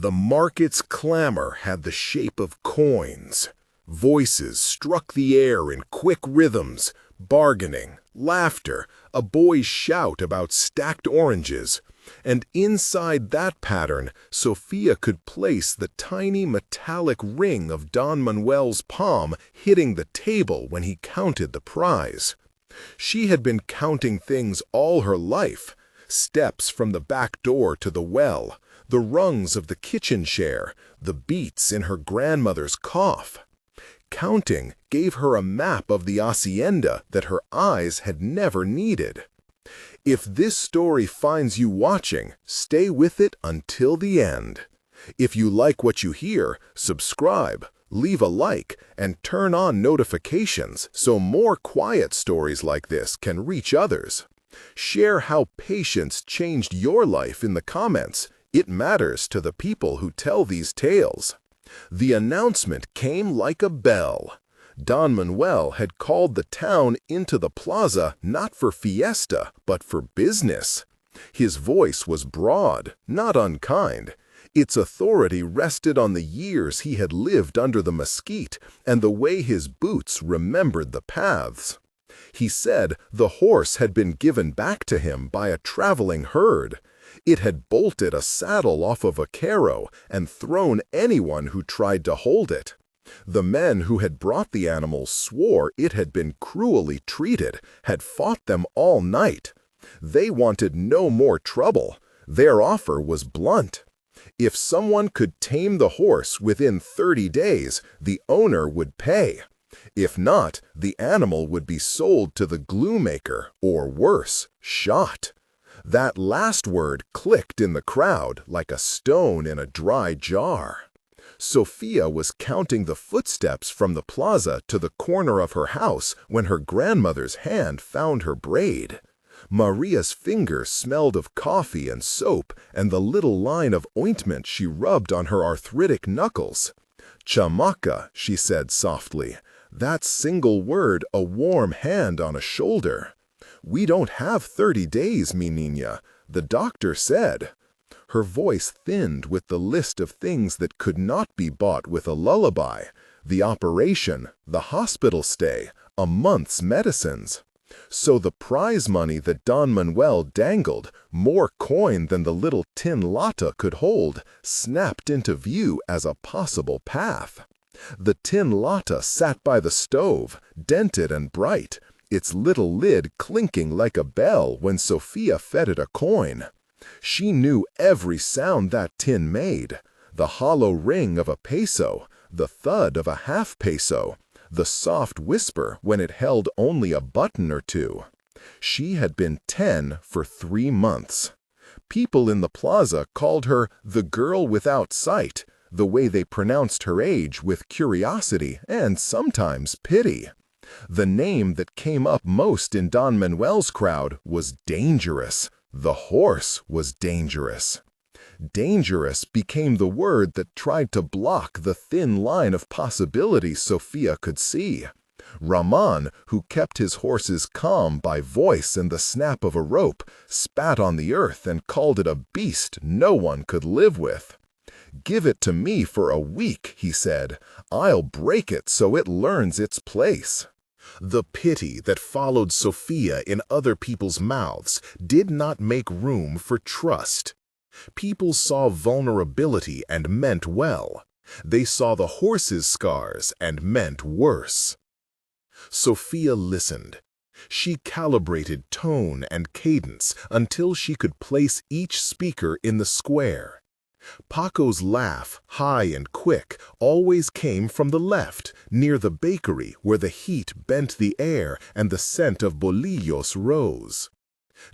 The market's clamor had the shape of coins. Voices struck the air in quick rhythms, bargaining, laughter, a boy's shout about stacked oranges. And inside that pattern, Sofía could place the tiny metallic ring of Don Manuel's palm hitting the table when he counted the prize. She had been counting things all her life: steps from the back door to the well, the rungs of the kitchen chair, the beats in her grandmother's cough. Counting gave her a map of the hacienda that her eyes had never needed. If this story finds you watching, stay with it until the end. If you like what you hear, subscribe, leave a like, and turn on notifications so more quiet stories like this can reach others. Share how patience changed your life in the comments. It matters to the people who tell these tales. The announcement came like a bell. Don Manuel had called the town into the plaza not for fiesta, but for business. His voice was broad, not unkind. Its authority rested on the years he had lived under the mesquite and the way his boots remembered the paths. He said the horse had been given back to him by a traveling herd. It had bolted a saddle off of a carro and thrown anyone who tried to hold it. The men who had brought the animals swore it had been cruelly treated, had fought them all night. They wanted no more trouble. Their offer was blunt. If someone could tame the horse within 30 days, the owner would pay. If not, the animal would be sold to the glue maker, or worse, shot. That last word clicked in the crowd like a stone in a dry jar. Sofía was counting the footsteps from the plaza to the corner of her house when her grandmother's hand found her braid. Maria's fingers smelled of coffee and soap and the little line of ointment she rubbed on her arthritic knuckles. "Chamaca," she said softly, that single word a warm hand on a shoulder. "We don't have 30 days, mi niña, the doctor said." Her voice thinned with the list of things that could not be bought with a lullaby: the operation, the hospital stay, a month's medicines. So the prize money that Don Manuel dangled, more coin than the little tin lata could hold, snapped into view as a possible path. The tin lata sat by the stove, dented and bright, its little lid clinking like a bell when Sofía fed it a coin. She knew every sound that tin made: the hollow ring of a peso, the thud of a half peso, the soft whisper when it held only a button or two. She had been 10 for 3 months. People in the plaza called her the girl without sight, the way they pronounced her age with curiosity and sometimes pity. The name that came up most in Don Manuel's crowd was dangerous. The horse was dangerous. Dangerous became the word that tried to block the thin line of possibilities Sofía could see. Rahman, who kept his horses calm by voice and the snap of a rope, spat on the earth and called it a beast no one could live with. "Give it to me for a week," he said. "I'll break it so it learns its place." The pity that followed Sofía in other people's mouths did not make room for trust. People saw vulnerability and meant well. They saw the horse's scars and meant worse. Sofía listened. She calibrated tone and cadence until she could place each speaker in the square. Paco's laugh, high and quick, always came from the left, near the bakery where the heat bent the air and the scent of bolillos rose.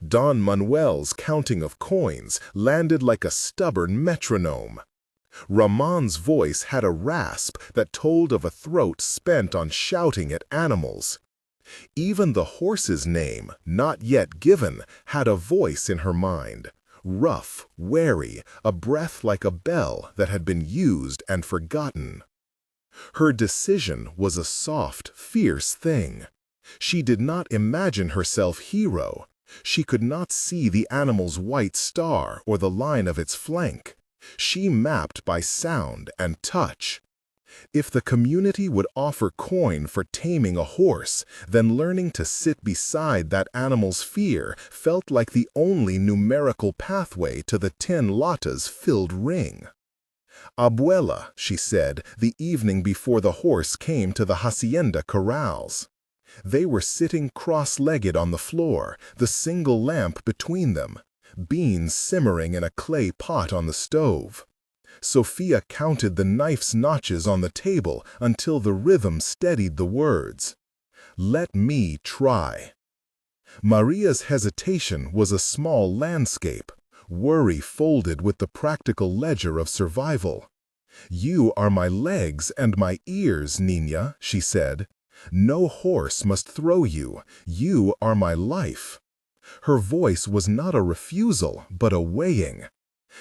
Don Manuel's counting of coins landed like a stubborn metronome. Rahman's voice had a rasp that told of a throat spent on shouting at animals. Even the horse's name, not yet given, had a voice in her mind. Rough, wary, a breath like a bell that had been used and forgotten. Her decision was a soft, fierce thing. She did not imagine herself hero. She could not see the animal's white star or the line of its flank. She mapped by sound and touch. If the community would offer coin for taming a horse, then learning to sit beside that animal's fear felt like the only numerical pathway to the 10 latas filled ring. Abuela, she said, the evening before the horse came to the hacienda corrals. They were sitting cross-legged on the floor, the single lamp between them, beans simmering in a clay pot on the stove. Sofía counted the knife's notches on the table until the rhythm steadied the words. Let me try. Maria's hesitation was a small landscape, worry folded with the practical ledger of survival. You are my legs and my ears, Niña, she said. No horse must throw you. You are my life. Her voice was not a refusal, but a weighing.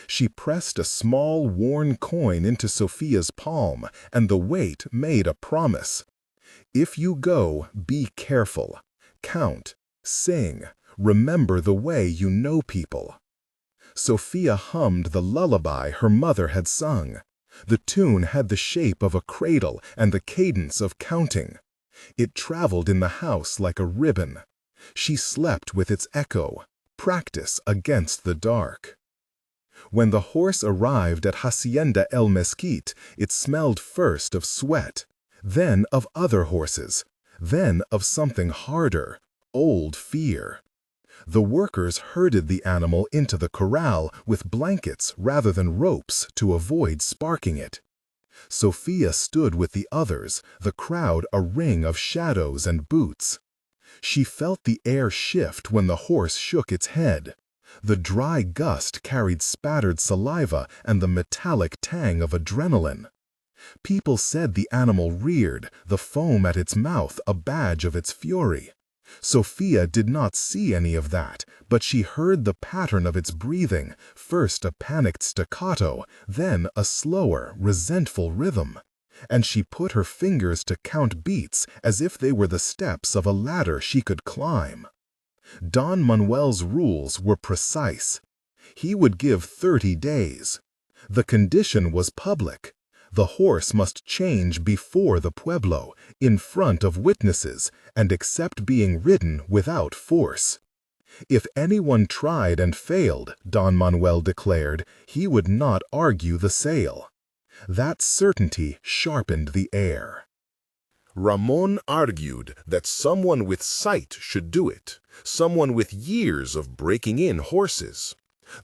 She pressed a small, worn coin into Sofía's palm, and the weight made a promise. If you go, be careful. Count, sing, remember the way you know people. Sofía hummed the lullaby her mother had sung. The tune had the shape of a cradle and the cadence of counting. It traveled in the house like a ribbon. She slept with its echo, practice against the dark. When the horse arrived at Hacienda El Mesquite, it smelled first of sweat, then of other horses, then of something harder, old fear. The workers herded the animal into the corral with blankets rather than ropes to avoid sparking it. Sofía stood with the others, the crowd a ring of shadows and boots. She felt the air shift when the horse shook its head. The dry gust carried spattered saliva and the metallic tang of adrenaline. People said the animal reared, the foam at its mouth a badge of its fury. Sofía did not see any of that, but she heard the pattern of its breathing, first a panicked staccato, then a slower, resentful rhythm. And she put her fingers to count beats as if they were the steps of a ladder she could climb. Don Manuel's rules were precise. He would give 30 days. The condition was public. The horse must change before the pueblo, in front of witnesses, and accept being ridden without force. If anyone tried and failed, Don Manuel declared, he would not argue the sale. That certainty sharpened the air. Ramon argued that someone with sight should do it, someone with years of breaking in horses.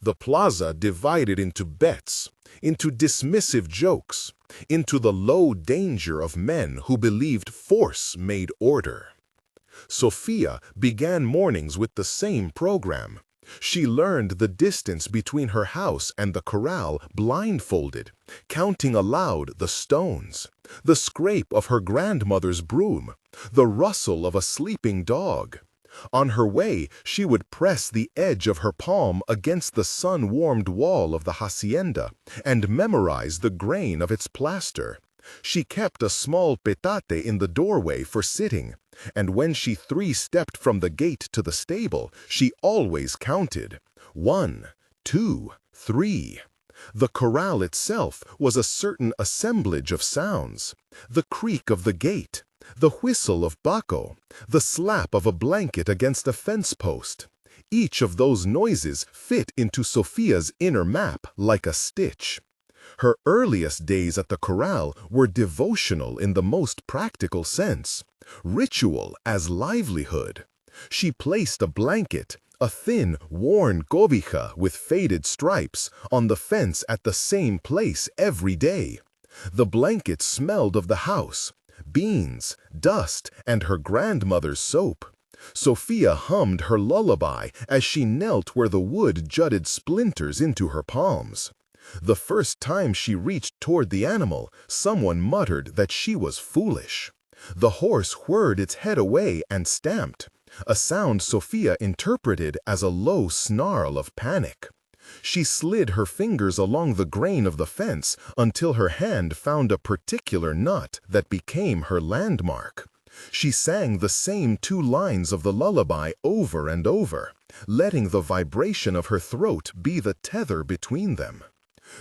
The plaza divided into bets, into dismissive jokes, into the low danger of men who believed force made order. Sofía began mornings with the same program. She learned the distance between her house and the corral blindfolded, counting aloud the stones, the scrape of her grandmother's broom, the rustle of a sleeping dog. On her way, she would press the edge of her palm against the sun-warmed wall of the hacienda and memorize the grain of its plaster. She kept a small petate in the doorway for sitting, and when she three-stepped from the gate to the stable, she always counted 1, 2, 3. The corral itself was a certain assemblage of sounds: the creak of the gate, the whistle of Baco, the slap of a blanket against a fence post. Each of those noises fit into Sofía's inner map like a stitch. Her earliest days at the corral were devotional in the most practical sense, ritual as livelihood. She placed a blanket, a thin, worn cobija with faded stripes, on the fence at the same place every day. The blanket smelled of the house, beans, dust, and her grandmother's soap. Sofía hummed her lullaby as she knelt where the wood jutted splinters into her palms. The first time she reached toward the animal, someone muttered that she was foolish. The horse whirred its head away and stamped, a sound Sofía interpreted as a low snarl of panic. She slid her fingers along the grain of the fence until her hand found a particular knot that became her landmark. She sang the same 2 lines of the lullaby over and over, letting the vibration of her throat be the tether between them.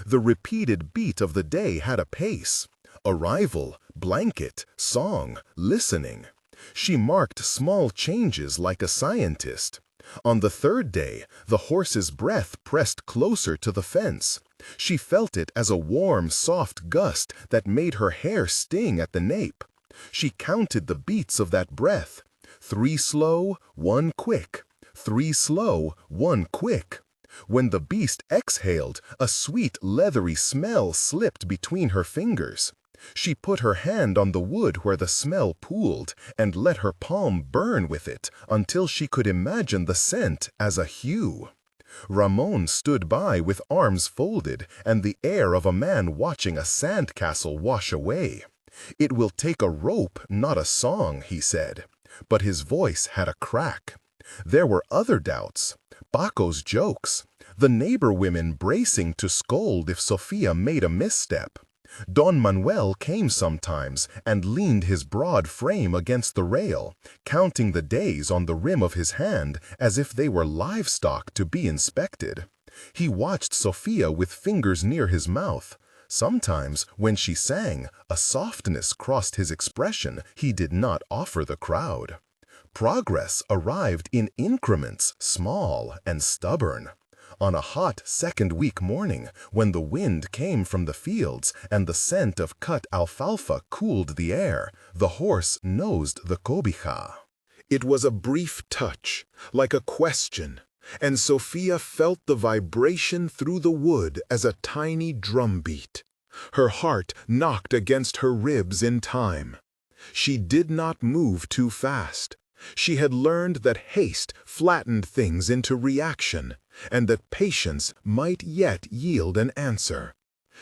The repeated beat of the day had a pace. Arrival, blanket, song, listening. She marked small changes like a scientist. On the third day, the horse's breath pressed closer to the fence. She felt it as a warm, soft gust that made her hair sting at the nape. She counted the beats of that breath. 3 slow, 1 quick. 3 slow, 1 quick. When the beast exhaled, a sweet, leathery smell slipped between her fingers. She put her hand on the wood where the smell pooled and let her palm burn with it until she could imagine the scent as a hue. Ramon stood by with arms folded and the air of a man watching a sandcastle wash away. "It will take a rope, not a song," he said. But his voice had a crack. There were other doubts. Paco's jokes. The neighbor women bracing to scold if Sofía made a misstep. Don Manuel came sometimes and leaned his broad frame against the rail, counting the days on the rim of his hand as if they were livestock to be inspected. He watched Sofía with fingers near his mouth. Sometimes, when she sang, a softness crossed his expression he did not offer the crowd. Progress arrived in increments, small and stubborn. On a hot second-week morning, when the wind came from the fields and the scent of cut alfalfa cooled the air, the horse nosed the cobija. It was a brief touch, like a question, and Sofía felt the vibration through the wood as a tiny drumbeat. Her heart knocked against her ribs in time. She did not move too fast. She had learned that haste flattened things into reaction, and that patience might yet yield an answer.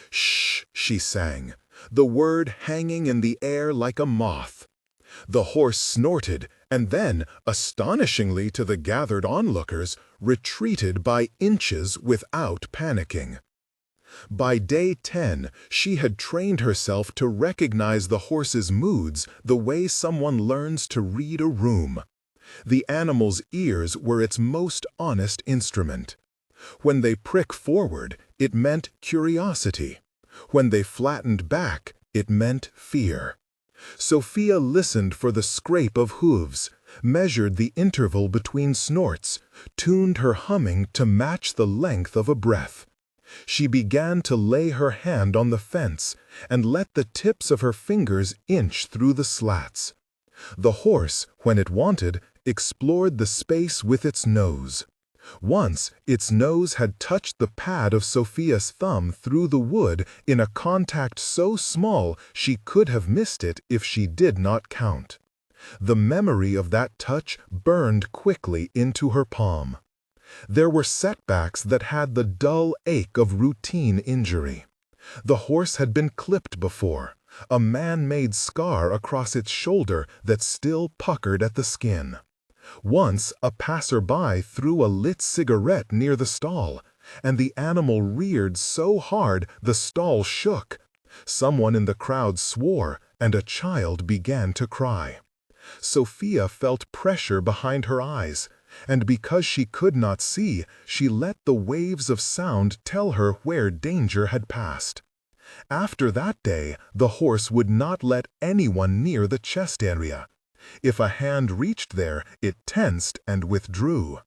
"Shh," she sang, the word hanging in the air like a moth. The horse snorted, and then, astonishingly to the gathered onlookers, retreated by inches without panicking. By day 10, she had trained herself to recognize the horse's moods the way someone learns to read a room. The animal's ears were its most honest instrument. When they prick forward, it meant curiosity. When they flattened back, it meant fear. Sofía listened for the scrape of hooves, measured the interval between snorts, tuned her humming to match the length of a breath. She began to lay her hand on the fence and let the tips of her fingers inch through the slats. The horse, when it wanted, explored the space with its nose. Once, its nose had touched the pad of Sofía's thumb through the wood in a contact so small she could have missed it if she did not count. The memory of that touch burned quickly into her palm. There were setbacks that had the dull ache of routine injury. The horse had been clipped before, a man-made scar across its shoulder that still puckered at the skin. Once, a passer-by threw a lit cigarette near the stall, and the animal reared so hard the stall shook. Someone in the crowd swore, and a child began to cry. Sofía felt pressure behind her eyes, and because she could not see, she let the waves of sound tell her where danger had passed. After that day, the horse would not let anyone near the chest area. If a hand reached there, it tensed and withdrew.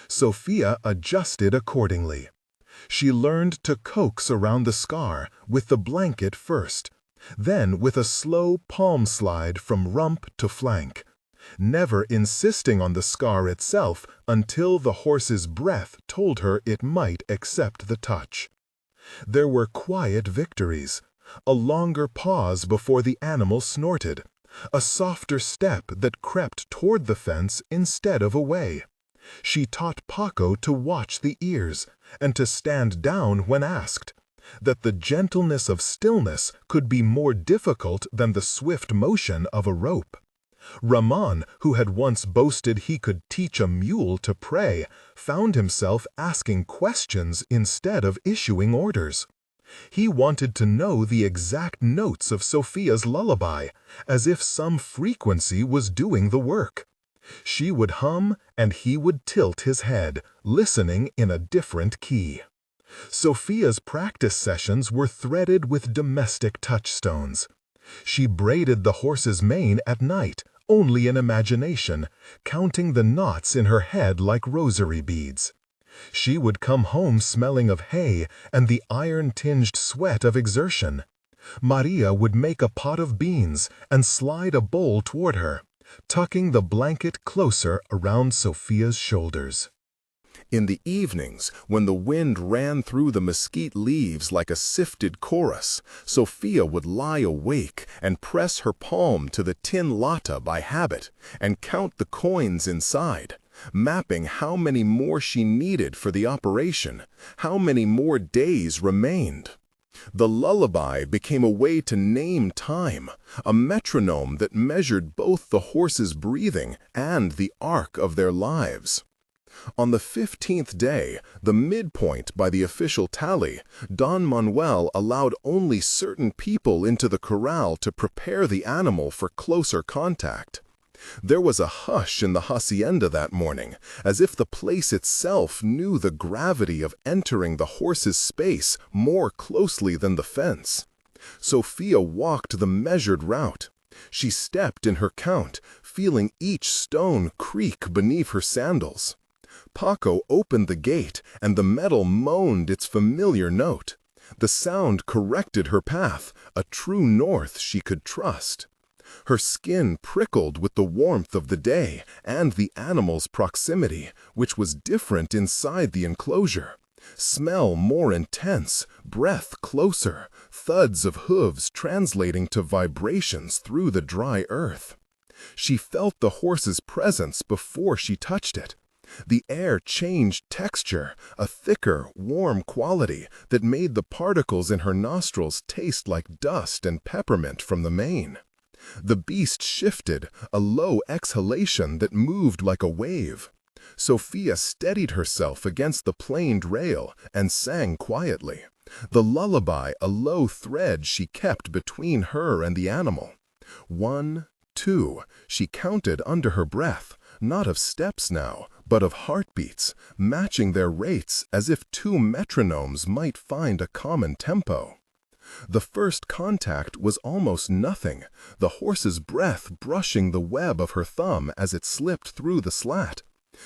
Sofía adjusted accordingly. She learned to coax around the scar, with the blanket first, then with a slow palm slide from rump to flank, never insisting on the scar itself until the horse's breath told her it might accept the touch. There were quiet victories, a longer pause before the animal snorted, a softer step that crept toward the fence instead of away. She taught Paco to watch the ears and to stand down when asked, that the gentleness of stillness could be more difficult than the swift motion of a rope. Ramon, who had once boasted he could teach a mule to pray, found himself asking questions instead of issuing orders. He wanted to know the exact notes of Sofía's lullaby, as if some frequency was doing the work. She would hum, and he would tilt his head, listening in a different key. Sophia's practice sessions were threaded with domestic touchstones. She braided the horse's mane at night, only in imagination, counting the knots in her head like rosary beads. She would come home smelling of hay and the iron-tinged sweat of exertion. Maria would make a pot of beans and slide a bowl toward her, tucking the blanket closer around Sophia's shoulders. In the evenings, when the wind ran through the mesquite leaves like a sifted chorus, Sophia would lie awake and press her palm to the tin lata by habit and count the coins inside, mapping how many more she needed for the operation, how many more days remained. The lullaby became a way to name time, a metronome that measured both the horse's breathing and the arc of their lives. On the 15th day, the midpoint by the official tally, Don Manuel allowed only certain people into the corral to prepare the animal for closer contact. There was a hush in the hacienda that morning, as if the place itself knew the gravity of entering the horse's space more closely than the fence. Sophia walked the measured route. She stepped in her count, feeling each stone creak beneath her sandals. Paco opened the gate, and the metal moaned its familiar note. The sound corrected her path, a true north she could trust. Her skin prickled with the warmth of the day and the animal's proximity, which was different inside the enclosure. Smell more intense, breath closer, thuds of hooves translating to vibrations through the dry earth. She felt the horse's presence before she touched it. The air changed texture, a thicker, warm quality that made the particles in her nostrils taste like dust and peppermint from the mane. The beast shifted, a low exhalation that moved like a wave. Sophia steadied herself against the planed rail and sang quietly, the lullaby a low thread she kept between her and the animal. 1, 2, she counted under her breath, not of steps now, but of heartbeats, matching their rates as if two metronomes might find a common tempo. The first contact was almost nothing, the horse's breath brushing the web of her thumb as it slipped through the slat.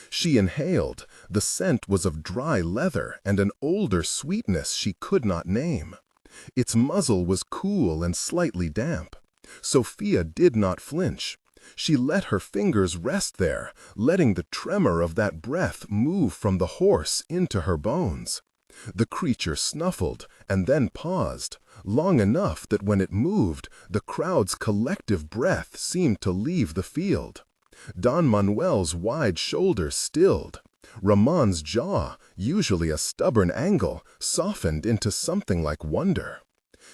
She inhaled. The scent was of dry leather and an older sweetness she could not name. Its muzzle was cool and slightly damp. Sophia did not flinch. She let her fingers rest there, letting the tremor of that breath move from the horse into her bones. The creature snuffled and then paused, long enough that when it moved, the crowd's collective breath seemed to leave the field. Don Manuel's wide shoulders stilled. Ramon's jaw, usually a stubborn angle, softened into something like wonder.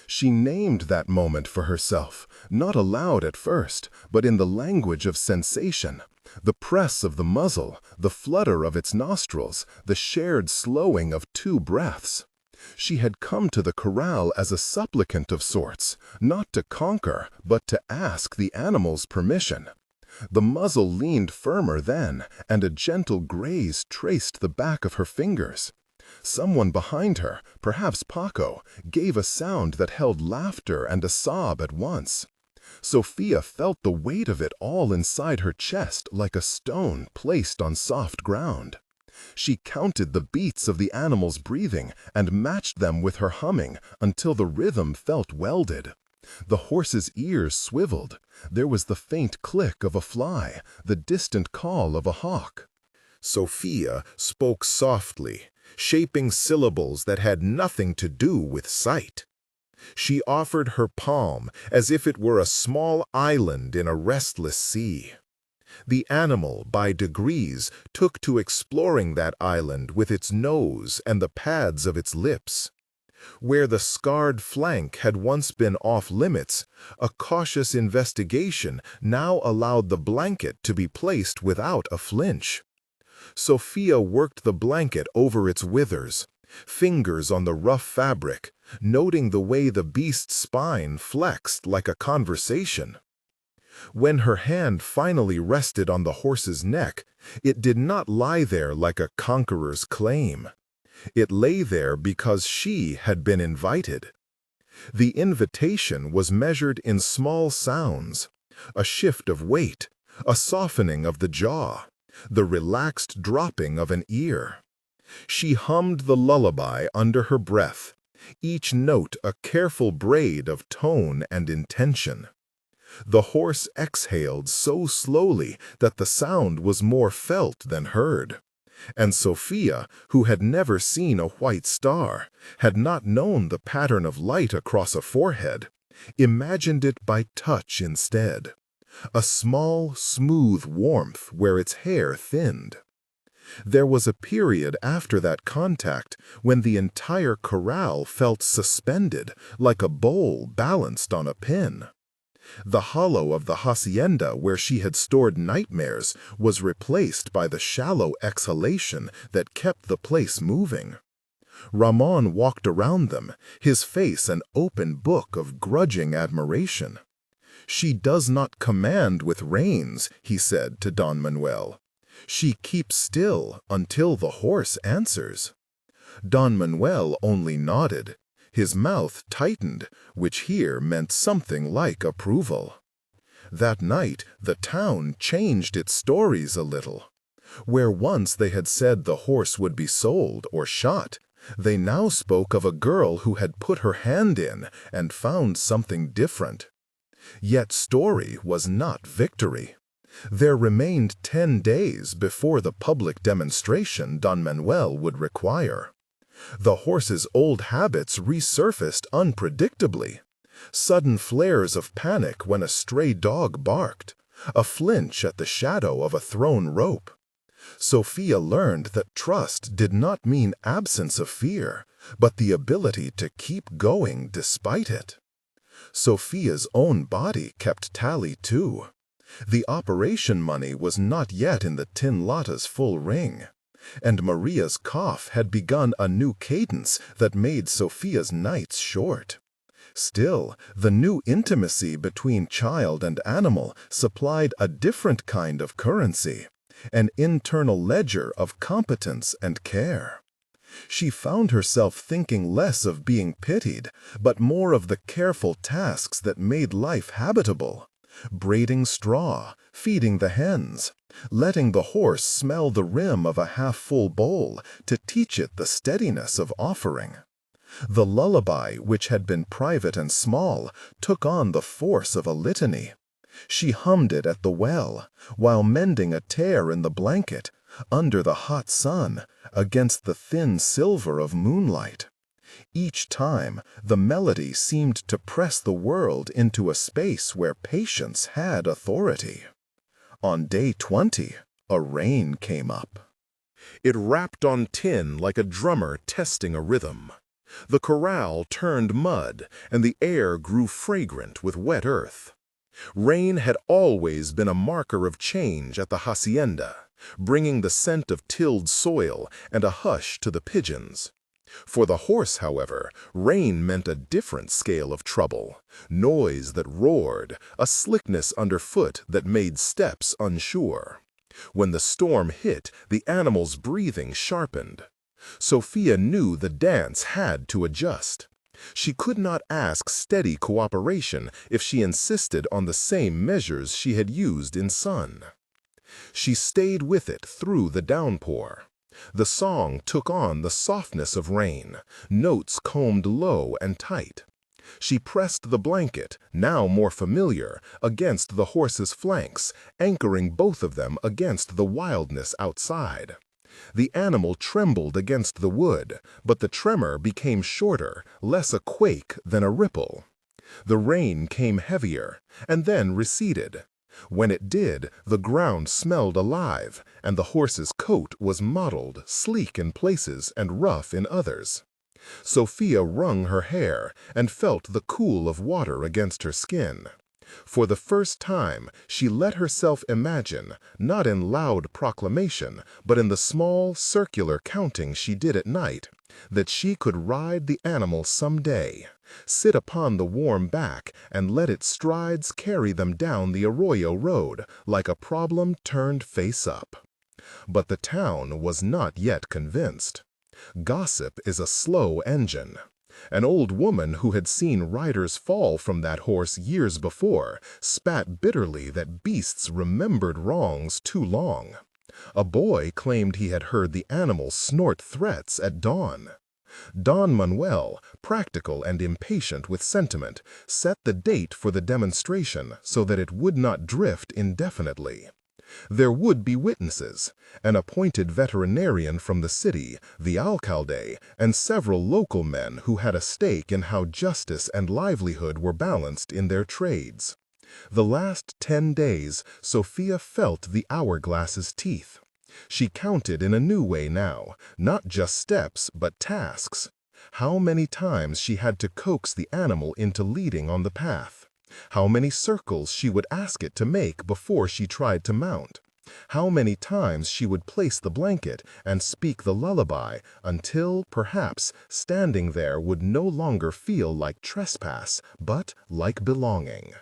She named that moment for herself, not aloud at first, but in the language of sensation. The press of the muzzle, the flutter of its nostrils, the shared slowing of two breaths. She had come to the corral as a supplicant of sorts, not to conquer, but to ask the animal's permission. The muzzle leaned firmer then, and a gentle graze traced the back of her fingers. Someone behind her, perhaps Paco, gave a sound that held laughter and a sob at once. Sophia felt the weight of it all inside her chest like a stone placed on soft ground. She counted the beats of the animal's breathing and matched them with her humming until the rhythm felt welded. The horse's ears swiveled. There was the faint click of a fly, the distant call of a hawk. Sophia spoke softly, shaping syllables that had nothing to do with sight. She offered her palm as if it were a small island in a restless sea. The animal, by degrees, took to exploring that island with its nose and the pads of its lips. Where the scarred flank had once been off-limits, a cautious investigation now allowed the blanket to be placed without a flinch. Sophia worked the blanket over its withers, fingers on the rough fabric, noting the way the beast's spine flexed like a conversation. When her hand finally rested on the horse's neck, it did not lie there like a conqueror's claim. It lay there because she had been invited. The invitation was measured in small sounds, a shift of weight, a softening of the jaw, the relaxed dropping of an ear. She hummed the lullaby under her breath, each note a careful braid of tone and intention. The horse exhaled so slowly that the sound was more felt than heard. And Sofía, who had never seen a white star, had not known the pattern of light across a forehead, imagined it by touch instead, a small, smooth warmth where its hair thinned. There was a period after that contact when the entire corral felt suspended like a bowl balanced on a pin. The hollow of the hacienda where she had stored nightmares was replaced by the shallow exhalation that kept the place moving. Ramon walked around them, his face an open book of grudging admiration. "She does not command with reins," he said to Don Manuel. "She keeps still until the horse answers." Don Manuel only nodded. His mouth tightened, which here meant something like approval. That night, the town changed its stories a little. Where once they had said the horse would be sold or shot, they now spoke of a girl who had put her hand in and found something different. Yet story was not victory. There remained 10 days before the public demonstration Don Manuel would require. The horse's old habits resurfaced unpredictably. Sudden flares of panic when a stray dog barked, a flinch at the shadow of a thrown rope. Sofía learned that trust did not mean absence of fear, but the ability to keep going despite it. Sofía's own body kept tally too. The operation money was not yet in the tin lata's full ring, and Maria's cough had begun a new cadence that made Sofía's nights short. Still, the new intimacy between child and animal supplied a different kind of currency, an internal ledger of competence and care. She found herself thinking less of being pitied, but more of the careful tasks that made life habitable. Braiding straw, feeding the hens, letting the horse smell the rim of a half-full bowl to teach it the steadiness of offering. The lullaby, which had been private and small, took on the force of a litany. She hummed it at the well, while mending a tear in the blanket, under the hot sun, against the thin silver of moonlight. Each time, the melody seemed to press the world into a space where patience had authority. On day 20, a rain came up. It rapped on tin like a drummer testing a rhythm. The corral turned mud, and the air grew fragrant with wet earth. Rain had always been a marker of change at the hacienda, bringing the scent of tilled soil and a hush to the pigeons. For the horse, however, rain meant a different scale of trouble, noise that roared, a slickness underfoot that made steps unsure. When the storm hit, the animal's breathing sharpened. Sofía knew the dance had to adjust. She could not ask steady cooperation if she insisted on the same measures she had used in sun. She stayed with it through the downpour. The song took on the softness of rain, notes combed low and tight. She pressed the blanket, now more familiar, against the horse's flanks, anchoring both of them against the wildness outside. The animal trembled against the wood, but the tremor became shorter, less a quake than a ripple. The rain came heavier, and then receded. When it did, the ground smelled alive, and the horse's coat was mottled, sleek in places and rough in others. Sofía wrung her hair and felt the cool of water against her skin. For the first time, she let herself imagine, not in loud proclamation, but in the small, circular counting she did at night, that she could ride the animal some day, sit upon the warm back and let its strides carry them down the arroyo road like a problem turned face up. But the town was not yet convinced. Gossip is a slow engine. An old woman who had seen riders fall from that horse years before spat bitterly that beasts remembered wrongs too long. A boy claimed he had heard the animal snort threats at dawn. Don Manuel, practical and impatient with sentiment, set the date for the demonstration so that it would not drift indefinitely. There would be witnesses, an appointed veterinarian from the city, the alcalde, and several local men who had a stake in how justice and livelihood were balanced in their trades. The last 10 days, Sofía felt the hourglass's teeth. She counted in a new way now, not just steps, but tasks. How many times she had to coax the animal into leading on the path. How many circles she would ask it to make before she tried to mount. How many times she would place the blanket and speak the lullaby until, perhaps, standing there would no longer feel like trespass, but like belonging.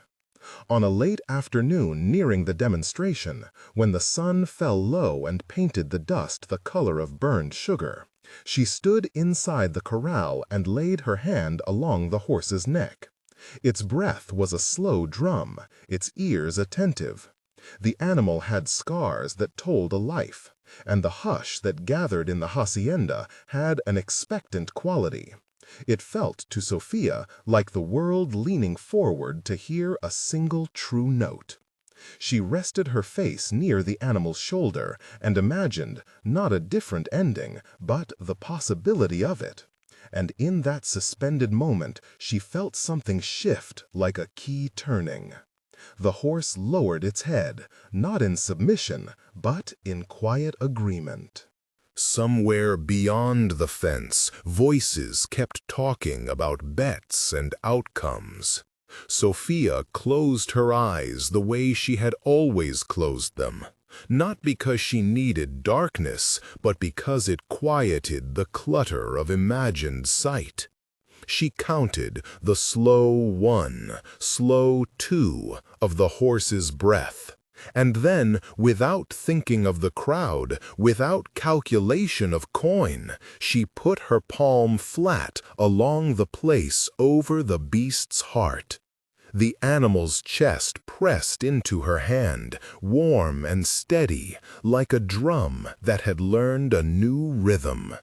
On a late afternoon nearing the demonstration, when the sun fell low and painted the dust the color of burned sugar, she stood inside the corral and laid her hand along the horse's neck. Its breath was a slow drum, its ears attentive. The animal had scars that told a life, and the hush that gathered in the hacienda had an expectant quality. It felt to Sofía like the world leaning forward to hear a single true note. She rested her face near the animal's shoulder and imagined not a different ending, but the possibility of it. And in that suspended moment, she felt something shift like a key turning. The horse lowered its head, not in submission, but in quiet agreement. Somewhere beyond the fence, voices kept talking about bets and outcomes. Sofía closed her eyes the way she had always closed them, not because she needed darkness, but because it quieted the clutter of imagined sight. She counted the slow 1, slow 2 of the horse's breath. And then, without thinking of the crowd, without calculation of coin, she put her palm flat along the place over the beast's heart. The animal's chest pressed into her hand, warm and steady, like a drum that had learned a new rhythm.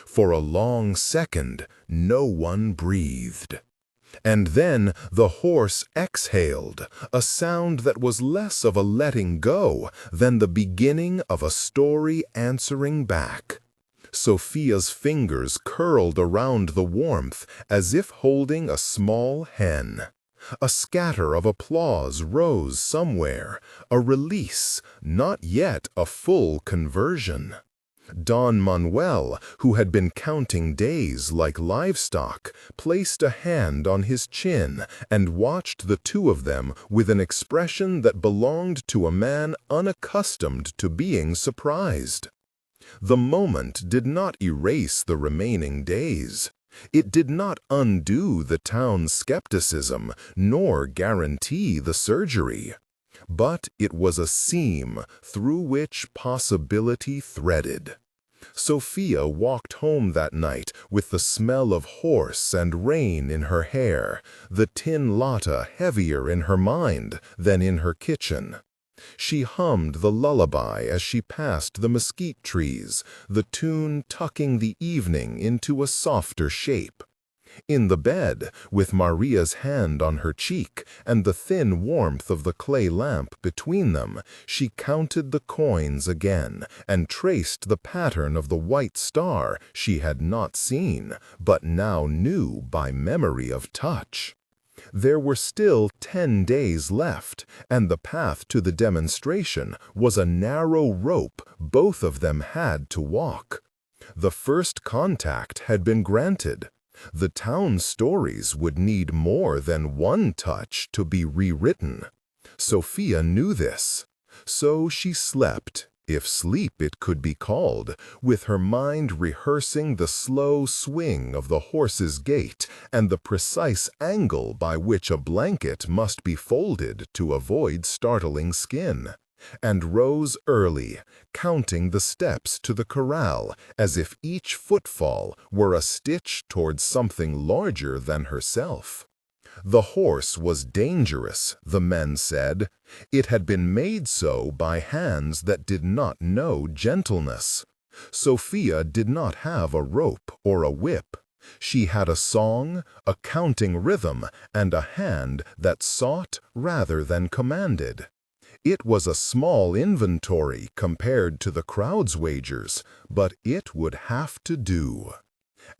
For a long second, no one breathed. And then the horse exhaled, a sound that was less of a letting go than the beginning of a story answering back. Sofía's fingers curled around the warmth as if holding a small hen. A scatter of applause rose somewhere, a release, not yet a full conversion. Don Manuel, who had been counting days like livestock, placed a hand on his chin and watched the two of them with an expression that belonged to a man unaccustomed to being surprised. The moment did not erase the remaining days. It did not undo the town's skepticism, nor guarantee the surgery. But it was a seam through which possibility threaded. Sofía walked home that night with the smell of horse and rain in her hair, the tin lata heavier in her mind than in her kitchen. She hummed the lullaby as she passed the mesquite trees, the tune tucking the evening into a softer shape. In the bed, with Maria's hand on her cheek and the thin warmth of the clay lamp between them, she counted the coins again and traced the pattern of the white star she had not seen, but now knew by memory of touch. There were still 10 days left, and the path to the demonstration was a narrow rope both of them had to walk. The first contact had been granted. The town's stories would need more than one touch to be rewritten. Sofía knew this. So she slept, if sleep it could be called, with her mind rehearsing the slow swing of the horse's gait and the precise angle by which a blanket must be folded to avoid startling skin. and rose early, counting the steps to the corral as if each footfall were a stitch towards something larger than herself. The horse was dangerous, the men said. It had been made so by hands that did not know gentleness. Sofía did not have a rope or a whip. She had a song, a counting rhythm, and a hand that sought rather than commanded. It was a small inventory compared to the crowd's wagers, but it would have to do.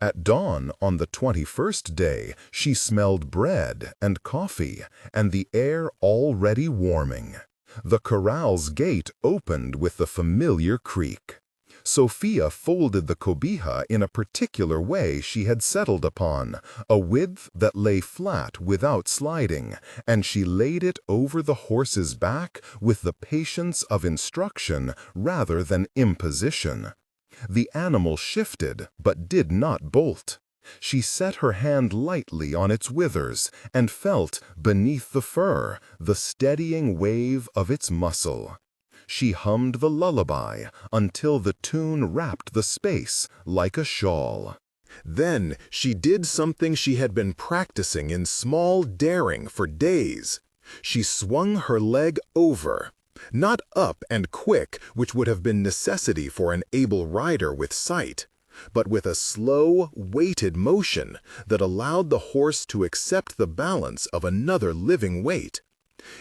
At dawn on the 21st day, she smelled bread and coffee, and the air already warming. The corral's gate opened with the familiar creak. Sofía folded the cobija in a particular way she had settled upon, a width that lay flat without sliding, and she laid it over the horse's back with the patience of instruction rather than imposition. The animal shifted, but did not bolt. She set her hand lightly on its withers and felt, beneath the fur, the steadying wave of its muscle. She hummed the lullaby until the tune wrapped the space like a shawl. Then she did something she had been practicing in small daring for days. She swung her leg over. Not up and quick, which would have been necessity for an able rider with sight, but with a slow, weighted motion that allowed the horse to accept the balance of another living weight.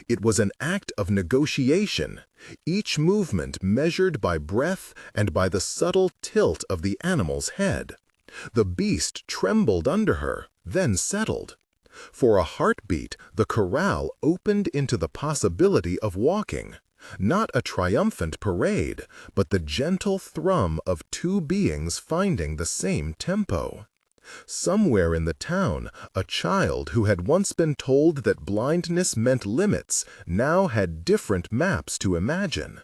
It was an act of negotiation, each movement measured by breath and by the subtle tilt of the animal's head. The beast trembled under her, then settled. For a heartbeat, the corral opened into the possibility of walking. Not a triumphant parade, but the gentle thrum of two beings finding the same tempo. Somewhere in the town, a child who had once been told that blindness meant limits now had different maps to imagine.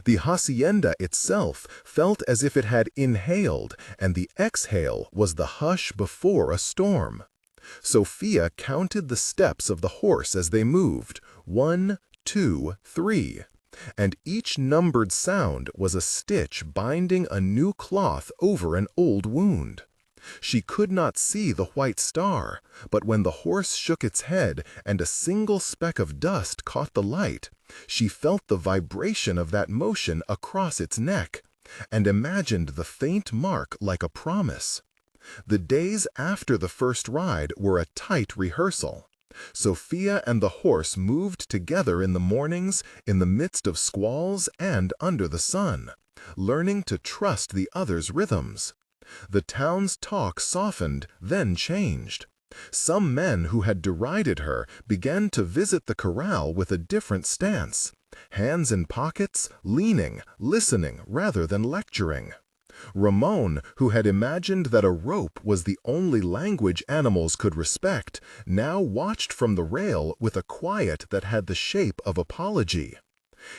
The hacienda itself felt as if it had inhaled, and the exhale was the hush before a storm. Sofía counted the steps of the horse as they moved, 1, 2, 3. And each numbered sound was a stitch binding a new cloth over an old wound. She could not see the white star, but when the horse shook its head and a single speck of dust caught the light, she felt the vibration of that motion across its neck, and imagined the faint mark like a promise. The days after the first ride were a tight rehearsal. Sofía and the horse moved together in the mornings, in the midst of squalls and under the sun, learning to trust the other's rhythms. The town's talk softened, then changed. Some men who had derided her began to visit the corral with a different stance, hands in pockets, leaning, listening rather than lecturing. Ramon, who had imagined that a rope was the only language animals could respect, now watched from the rail with a quiet that had the shape of apology.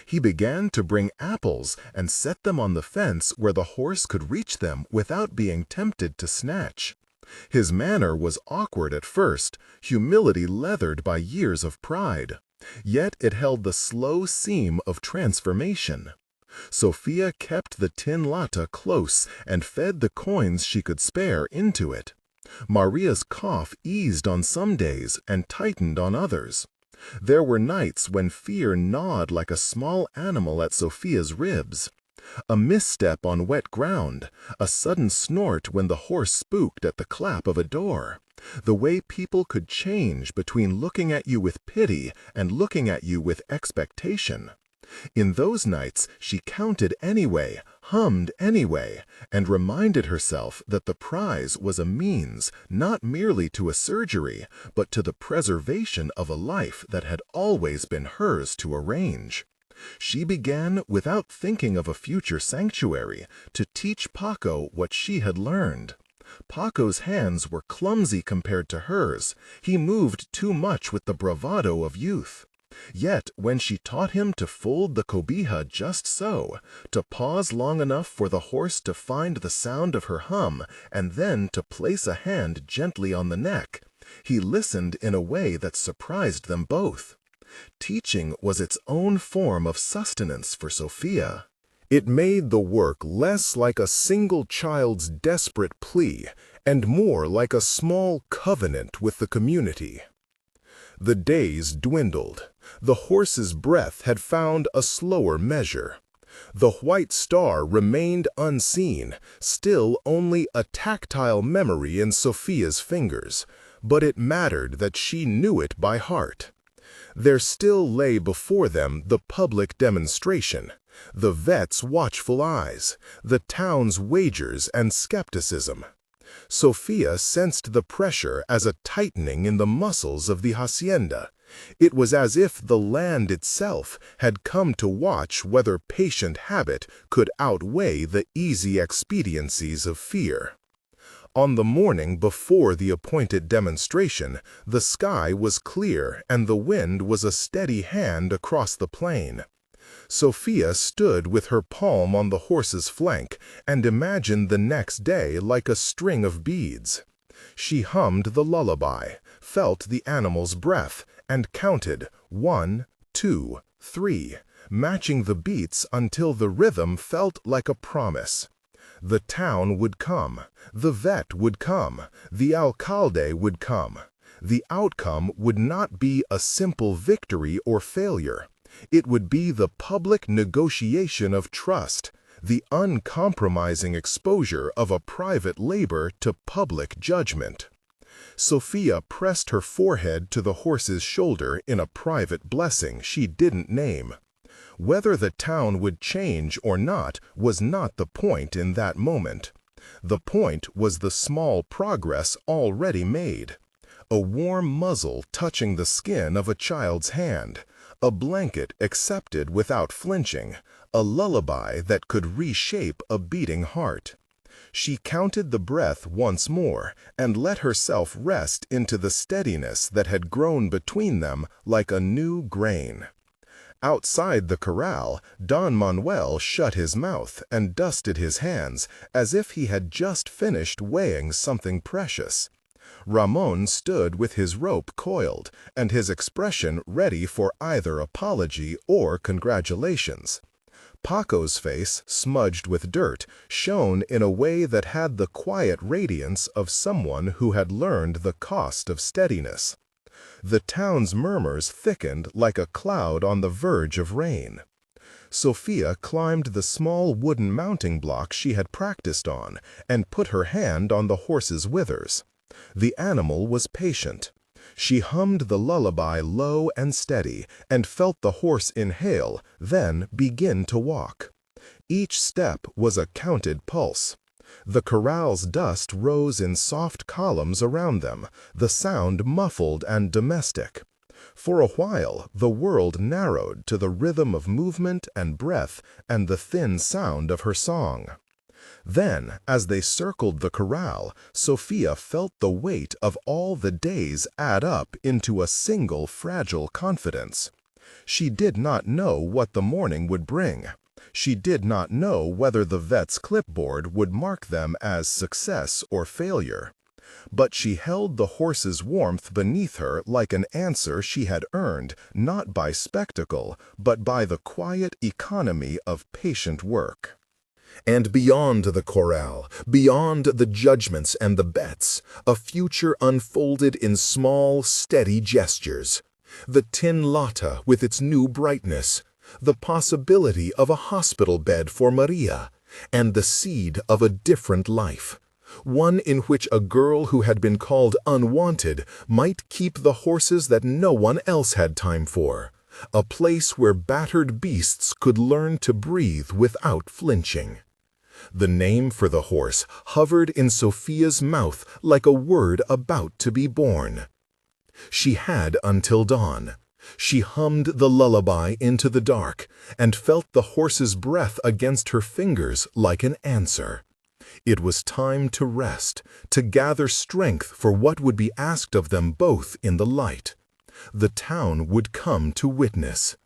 He began to bring apples and set them on the fence where the horse could reach them without being tempted to snatch. His manner was awkward at first, humility leathered by years of pride. Yet it held the slow seam of transformation. Sofía kept the tin lata close and fed the coins she could spare into it. Maria's cough eased on some days and tightened on others. There were nights when fear gnawed like a small animal at Sofía's ribs. A misstep on wet ground, a sudden snort when the horse spooked at the clap of a door. The way people could change between looking at you with pity and looking at you with expectation. In those nights she counted anyway, hummed anyway, and reminded herself that the prize was a means not merely to a surgery, but to the preservation of a life that had always been hers to arrange. She began, without thinking of a future sanctuary, to teach Paco what she had learned. Paco's hands were clumsy compared to hers. He moved too much with the bravado of youth. Yet when she taught him to fold the cobija just so, to pause long enough for the horse to find the sound of her hum, and then to place a hand gently on the neck, he listened in a way that surprised them both. Teaching was its own form of sustenance for Sofía. It made the work less like a single child's desperate plea and more like a small covenant with the community. The days dwindled. The horse's breath had found a slower measure. The white star remained unseen, still only a tactile memory in Sofía's fingers, but it mattered that she knew it by heart. There still lay before them the public demonstration, the vet's watchful eyes, the town's wagers and skepticism. Sofía sensed the pressure as a tightening in the muscles of the hacienda. It was as if the land itself had come to watch whether patient habit could outweigh the easy expediencies of fear. On the morning before the appointed demonstration, the sky was clear and the wind was a steady hand across the plain. Sofía stood with her palm on the horse's flank and imagined the next day like a string of beads. She hummed the lullaby, felt the animal's breath, and counted 1, 2, 3, matching the beats until the rhythm felt like a promise. The town would come, the vet would come, the alcalde would come. The outcome would not be a simple victory or failure. It would be the public negotiation of trust, the uncompromising exposure of a private labor to public judgment. Sofía pressed her forehead to the horse's shoulder in a private blessing she didn't name. Whether the town would change or not was not the point in that moment. The point was the small progress already made. A warm muzzle touching the skin of a child's hand, a blanket accepted without flinching, a lullaby that could reshape a beating heart. She counted the breath once more and let herself rest into the steadiness that had grown between them like a new grain. Outside the corral, Don Manuel shut his mouth and dusted his hands as if he had just finished weighing something precious. Ramon stood with his rope coiled and his expression ready for either apology or congratulations. Paco's face, smudged with dirt, shone in a way that had the quiet radiance of someone who had learned the cost of steadiness. The town's murmurs thickened like a cloud on the verge of rain. Sofía climbed the small wooden mounting block she had practiced on and put her hand on the horse's withers. The animal was patient. She hummed the lullaby low and steady and felt the horse inhale, then begin to walk. Each step was a counted pulse. The corral's dust rose in soft columns around them, the sound muffled and domestic. For a while, the world narrowed to the rhythm of movement and breath and the thin sound of her song. Then, as they circled the corral, Sofía felt the weight of all the days add up into a single fragile confidence. She did not know what the morning would bring. She did not know whether the vet's clipboard would mark them as success or failure. But she held the horse's warmth beneath her like an answer she had earned not by spectacle, but by the quiet economy of patient work. And beyond the corral, beyond the judgments and the bets, a future unfolded in small, steady gestures. The tin lata with its new brightness, the possibility of a hospital bed for Maria, and the seed of a different life. One in which a girl who had been called unwanted might keep the horses that no one else had time for. A place where battered beasts could learn to breathe without flinching. The name for the horse hovered in Sofía's mouth like a word about to be born. She had until dawn. She hummed the lullaby into the dark and felt the horse's breath against her fingers like an answer. It was time to rest, to gather strength for what would be asked of them both in the light. The town would come to witness.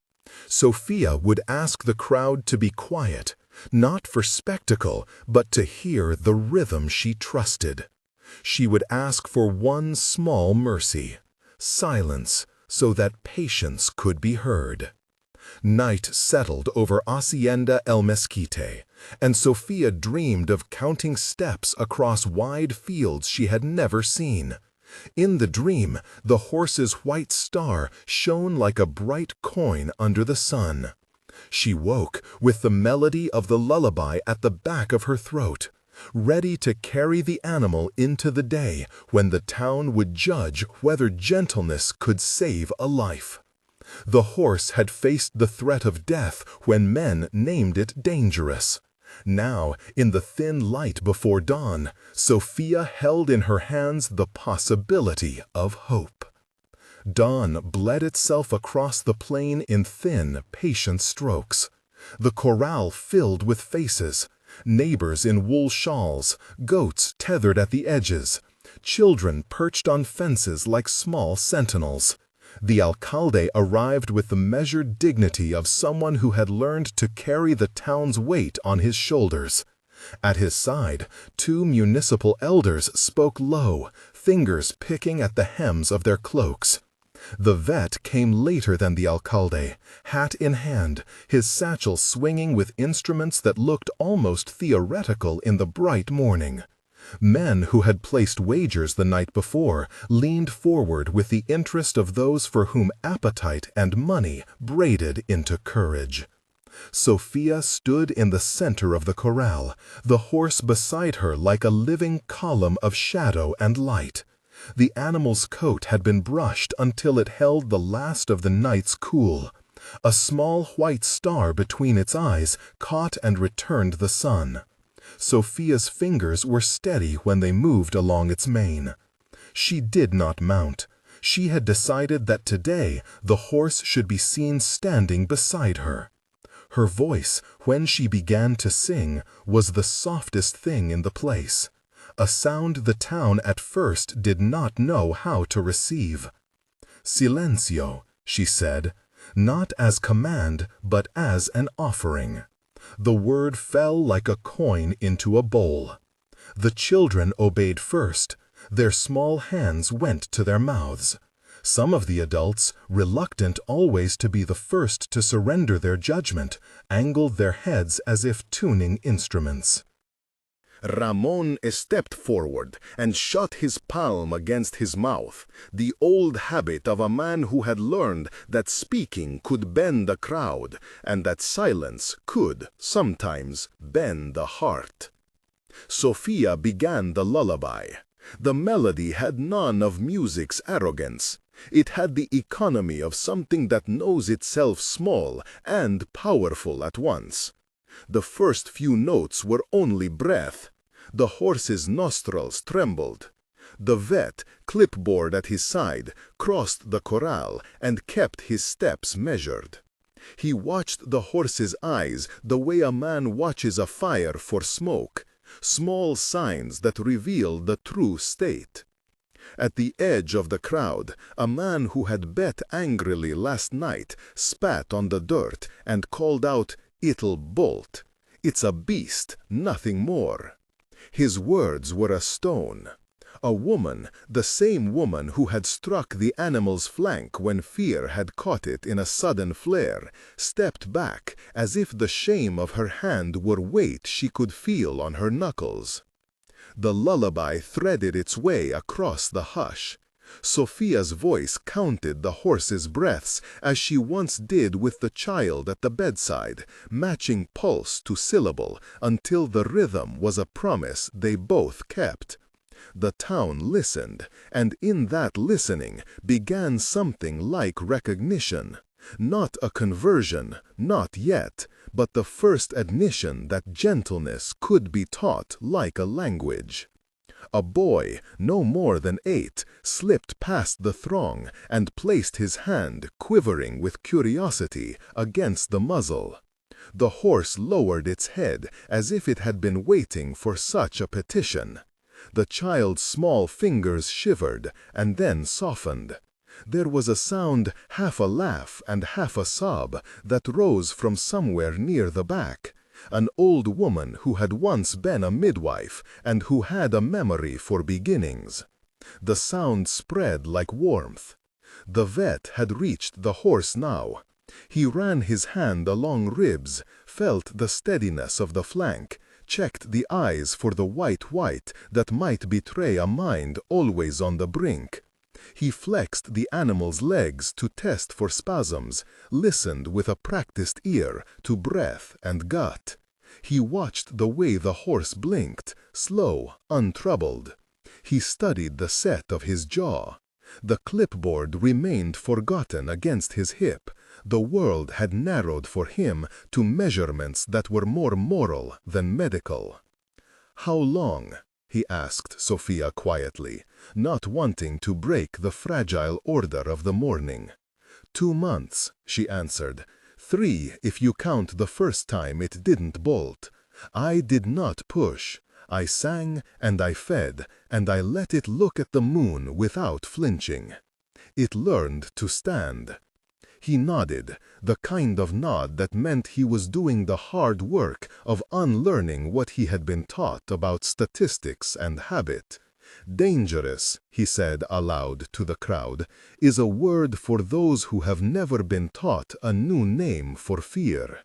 Sofía would ask the crowd to be quiet, not for spectacle, but to hear the rhythm she trusted. She would ask for one small mercy, silence, so that patience could be heard. Night settled over Hacienda El Mesquite, and Sofía dreamed of counting steps across wide fields she had never seen. In the dream, the horse's white star shone like a bright coin under the sun. She woke with the melody of the lullaby at the back of her throat, ready to carry the animal into the day when the town would judge whether gentleness could save a life. The horse had faced the threat of death when men named it dangerous. Now, in the thin light before dawn, Sofía held in her hands the possibility of hope. Dawn bled itself across the plain in thin, patient strokes. The corral filled with faces, neighbors in wool shawls, goats tethered at the edges, children perched on fences like small sentinels. The alcalde arrived with the measured dignity of someone who had learned to carry the town's weight on his shoulders. At his side, two municipal elders spoke low, fingers picking at the hems of their cloaks. The vet came later than the alcalde, hat in hand, his satchel swinging with instruments that looked almost theoretical in the bright morning. Men who had placed wagers the night before leaned forward with the interest of those for whom appetite and money braided into courage. Sofía stood in the center of the corral, the horse beside her like a living column of shadow and light. The animal's coat had been brushed until it held the last of the night's cool. A small white star between its eyes caught and returned the sun. Sofía's fingers were steady when they moved along its mane. She did not mount. She had decided that today the horse should be seen standing beside her. Her voice, when she began to sing, was the softest thing in the place, a sound the town at first did not know how to receive. "Silencio," she said, not as command, but as an offering. The word fell like a coin into a bowl. The children obeyed first. Their small hands went to their mouths. Some of the adults, reluctant always to be the first to surrender their judgment, angled their heads as if tuning instruments. Ramón stepped forward and shut his palm against his mouth, the old habit of a man who had learned that speaking could bend a crowd and that silence could, sometimes, bend the heart. Sofía began the lullaby. The melody had none of music's arrogance. It had the economy of something that knows itself small and powerful at once. The first few notes were only breath. The horse's nostrils trembled. The vet, clipboard at his side, crossed the corral and kept his steps measured. He watched the horse's eyes the way a man watches a fire for smoke, small signs that reveal the true state. At the edge of the crowd, a man who had bet angrily last night spat on the dirt and called out, "It'll bolt. It's a beast, nothing more." His words were a stone. A woman, the same woman who had struck the animal's flank when fear had caught it in a sudden flare, stepped back as if the shame of her hand were weight she could feel on her knuckles. The lullaby threaded its way across the hush. Sofía's voice counted the horse's breaths as she once did with the child at the bedside, matching pulse to syllable until the rhythm was a promise they both kept. The town listened, and in that listening began something like recognition. Not a conversion, not yet, but the first admission that gentleness could be taught like a language. A boy, no more than 8, slipped past the throng and placed his hand, quivering with curiosity, against the muzzle. The horse lowered its head as if it had been waiting for such a petition. The child's small fingers shivered and then softened. There was a sound, half a laugh and half a sob, that rose from somewhere near the back. An old woman who had once been a midwife and who had a memory for beginnings. The sound spread like warmth. The vet had reached the horse now. He ran his hand along ribs, felt the steadiness of the flank, checked the eyes for the white that might betray a mind always on the brink. He flexed the animal's legs to test for spasms, listened with a practiced ear to breath and gut. He watched the way the horse blinked, slow, untroubled. He studied the set of his jaw. The clipboard remained forgotten against his hip. The world had narrowed for him to measurements that were more moral than medical. "How long?" he asked Sofía quietly, not wanting to break the fragile order of the morning. 2 months, she answered. 3 if you count the first time it didn't bolt. I did not push. I sang and I fed, and I let it look at the moon without flinching. It learned to stand. He nodded, the kind of nod that meant he was doing the hard work of unlearning what he had been taught about statistics and habit. "Dangerous," he said aloud to the crowd, "is a word for those who have never been taught a new name for fear."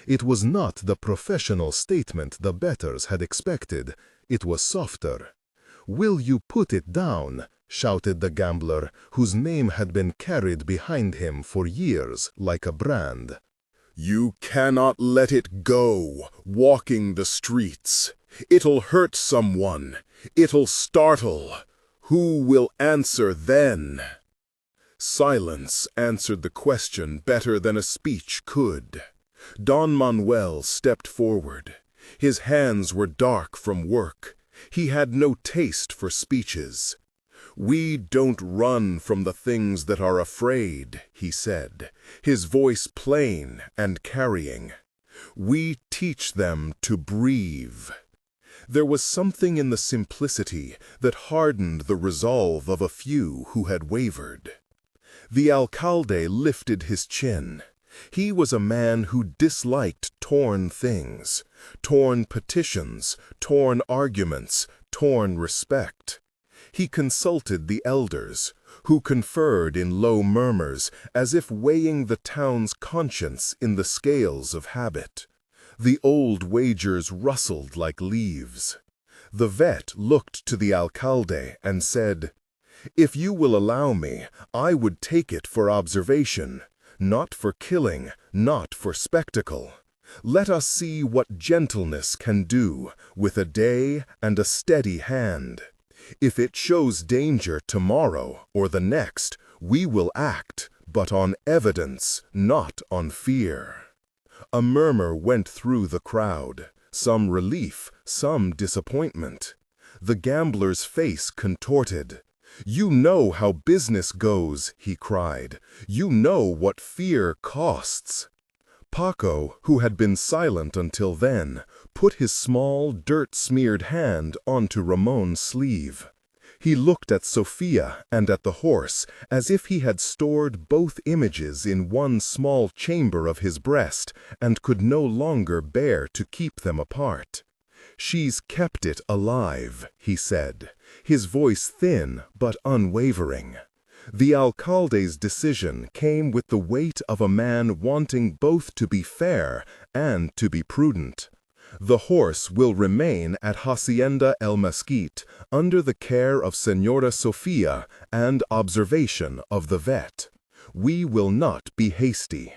It was not the professional statement the betters had expected. It was softer. "Will you put it down?" shouted the gambler, whose name had been carried behind him for years like a brand. "You cannot let it go, walking the streets. It'll hurt someone. It'll startle. Who will answer then?" Silence answered the question better than a speech could. Don Manuel stepped forward. His hands were dark from work. He had no taste for speeches. "We don't run from the things that are afraid," he said, his voice plain and carrying. "We teach them to breathe." There was something in the simplicity that hardened the resolve of a few who had wavered. The alcalde lifted his chin. He was a man who disliked torn things, torn petitions, torn arguments, torn respect. He consulted the elders, who conferred in low murmurs as if weighing the town's conscience in the scales of habit. The old wagers rustled like leaves. The vet looked to the alcalde and said, "If you will allow me, I would take it for observation. Not for killing, not for spectacle. Let us see what gentleness can do with a day and a steady hand. If it shows danger tomorrow or the next, we will act, but on evidence, not on fear." A murmur went through the crowd, some relief, some disappointment. The gambler's face contorted. "You know how business goes," he cried. "You know what fear costs." Paco, who had been silent until then, put his small, dirt-smeared hand onto Ramon's sleeve. He looked at Sofía and at the horse as if he had stored both images in one small chamber of his breast and could no longer bear to keep them apart. "She's kept it alive," he said, his voice thin but unwavering. The alcalde's decision came with the weight of a man wanting both to be fair and to be prudent. The horse will remain at Hacienda El Mesquite under the care of Señora Sofía and observation of the vet. We will not be hasty.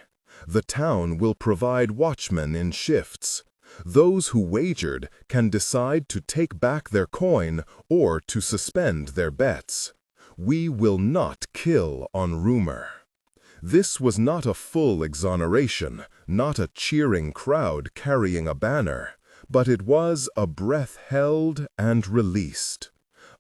The town will provide watchmen in shifts. Those who wagered can decide to take back their coin or to suspend their bets. We will not kill on rumor. This was not a full exoneration, not a cheering crowd carrying a banner, but it was a breath held and released.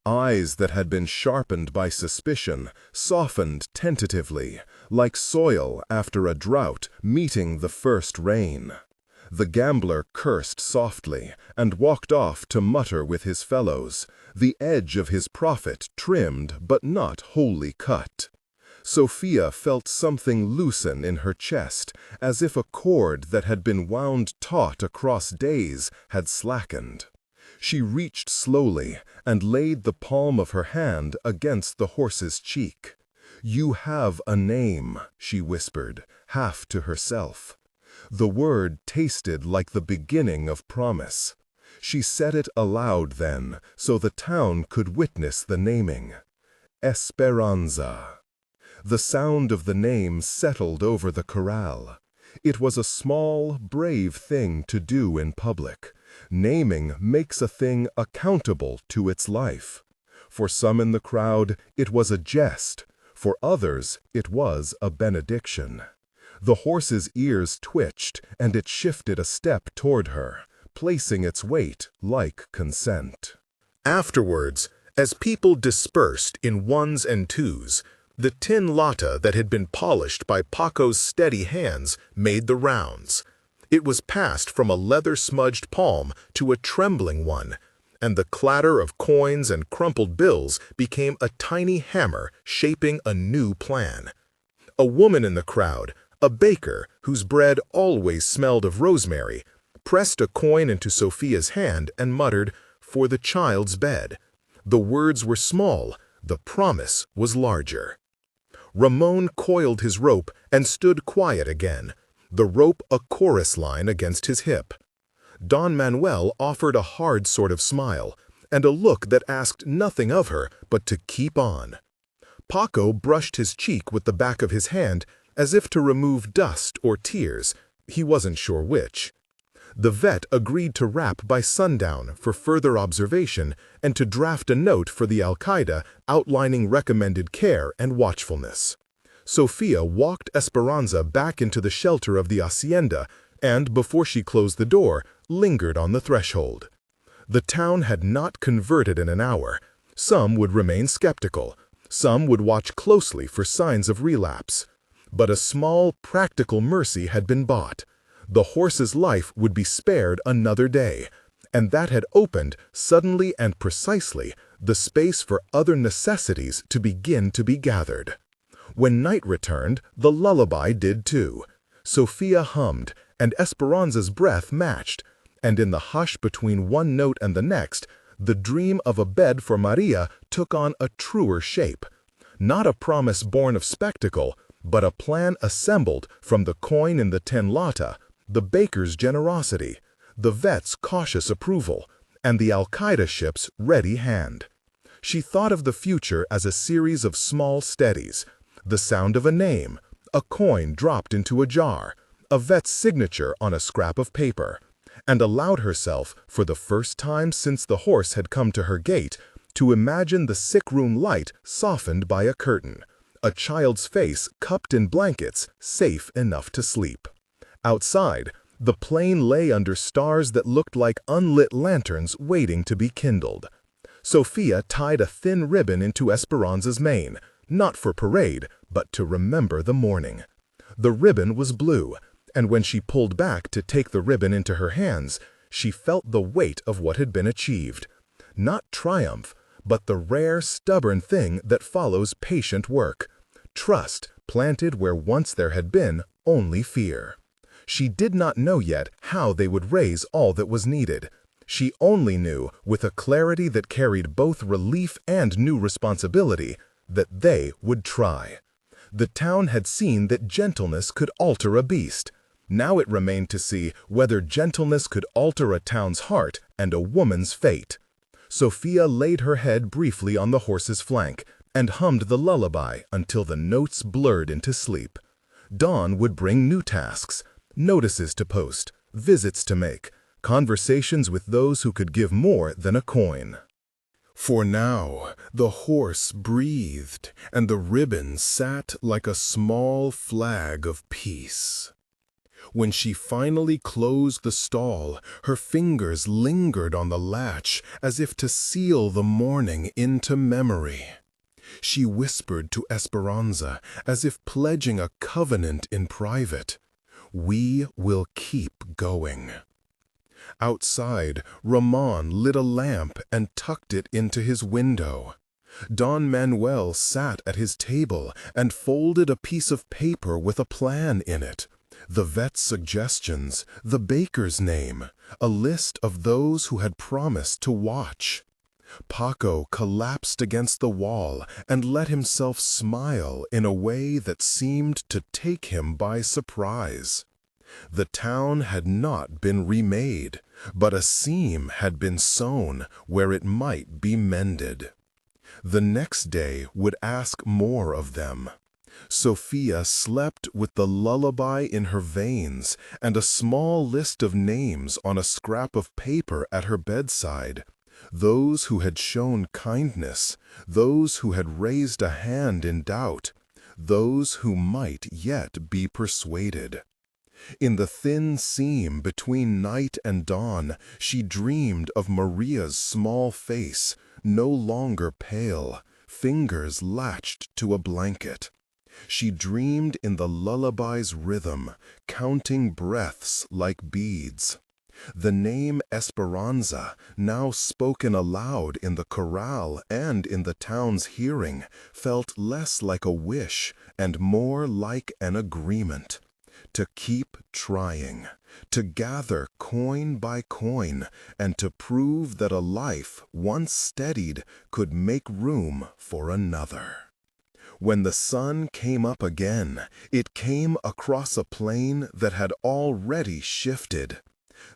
Eyes that had been sharpened by suspicion softened tentatively, like soil after a drought meeting the first rain. The gambler cursed softly and walked off to mutter with his fellows, the edge of his profit trimmed but not wholly cut. Sofía felt something loosen in her chest, as if a cord that had been wound taut across days had slackened. She reached slowly and laid the palm of her hand against the horse's cheek. "You have a name," she whispered, half to herself. The word tasted like the beginning of promise. She said it aloud then, so the town could witness the naming. Esperanza. The sound of the name settled over the corral. It was a small, brave thing to do in public. Naming makes a thing accountable to its life. For some in the crowd, it was a jest. For others, it was a benediction. The horse's ears twitched, and it shifted a step toward her, placing its weight like consent. Afterwards, as people dispersed in ones and twos, the tin lata that had been polished by Paco's steady hands made the rounds. It was passed from a leather-smudged palm to a trembling one, and the clatter of coins and crumpled bills became a tiny hammer shaping a new plan. A woman in the crowd, a baker whose bread always smelled of rosemary, pressed a coin into Sofia's hand and muttered, "For the child's bed." The words were small, the promise was larger. Ramon coiled his rope and stood quiet again, the rope a chorus line against his hip. Don Manuel offered a hard sort of smile, and a look that asked nothing of her but to keep on. Paco brushed his cheek with the back of his hand as if to remove dust or tears, he wasn't sure which. The vet agreed to wrap by sundown for further observation and to draft a note for the Al-Qaeda outlining recommended care and watchfulness. Sofía walked Esperanza back into the shelter of the hacienda and, before she closed the door, lingered on the threshold. The town had not converted in an hour. Some would remain skeptical. Some would watch closely for signs of relapse. But a small, practical mercy had been bought. The horse's life would be spared another day, and that had opened, suddenly and precisely, the space for other necessities to begin to be gathered. When night returned, the lullaby did too. Sofía hummed, and Esperanza's breath matched, and in the hush between one note and the next, the dream of a bed for Maria took on a truer shape. Not a promise born of spectacle, but a plan assembled from the coin in the tin lata, the baker's generosity, the vet's cautious approval, and the Al-Qaeda ship's ready hand. She thought of the future as a series of small steadies, the sound of a name, a coin dropped into a jar, a vet's signature on a scrap of paper, and allowed herself, for the first time since the horse had come to her gate, to imagine the sick-room light softened by a curtain, a child's face cupped in blankets, safe enough to sleep. Outside, the plain lay under stars that looked like unlit lanterns waiting to be kindled. Sofía tied a thin ribbon into Esperanza's mane, not for parade, but to remember the morning. The ribbon was blue, and when she pulled back to take the ribbon into her hands, she felt the weight of what had been achieved. Not triumph, but the rare, stubborn thing that follows patient work. Trust planted where once there had been only fear. She did not know yet how they would raise all that was needed. She only knew, with a clarity that carried both relief and new responsibility, that they would try. The town had seen that gentleness could alter a beast. Now it remained to see whether gentleness could alter a town's heart and a woman's fate. Sofía laid her head briefly on the horse's flank and hummed the lullaby until the notes blurred into sleep. Dawn would bring new tasks, notices to post, visits to make, conversations with those who could give more than a coin. For now, the horse breathed, and the ribbon sat like a small flag of peace. When she finally closed the stall, her fingers lingered on the latch as if to seal the morning into memory. She whispered to Esperanza as if pledging a covenant in private. "We will keep going." Outside, Ramon lit a lamp and tucked it into his window. Don Manuel sat at his table and folded a piece of paper with a plan in it. The vet's suggestions, the baker's name, a list of those who had promised to watch. Paco collapsed against the wall and let himself smile in a way that seemed to take him by surprise. The town had not been remade, but a seam had been sewn where it might be mended. The next day would ask more of them. Sofía slept with the lullaby in her veins and a small list of names on a scrap of paper at her bedside. Those who had shown kindness, those who had raised a hand in doubt, those who might yet be persuaded. In the thin seam between night and dawn, she dreamed of Maria's small face, no longer pale, fingers latched to a blanket. She dreamed in the lullaby's rhythm, counting breaths like beads. The name Esperanza, now spoken aloud in the corral and in the town's hearing, felt less like a wish and more like an agreement. To keep trying, to gather coin by coin, and to prove that a life once steadied could make room for another. When the sun came up again, it came across a plain that had already shifted.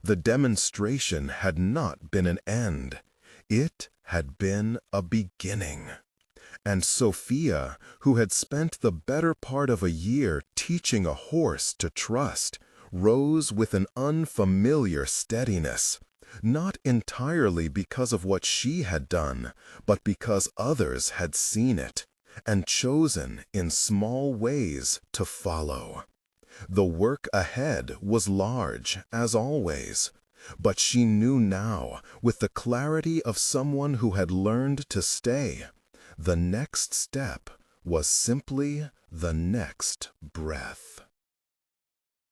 The demonstration had not been an end. It had been a beginning. And Sofía, who had spent the better part of a year teaching a horse to trust, rose with an unfamiliar steadiness, not entirely because of what she had done, but because others had seen it, and chosen in small ways to follow. The work ahead was large, as always, but she knew now, with the clarity of someone who had learned to stay, the next step was simply the next breath.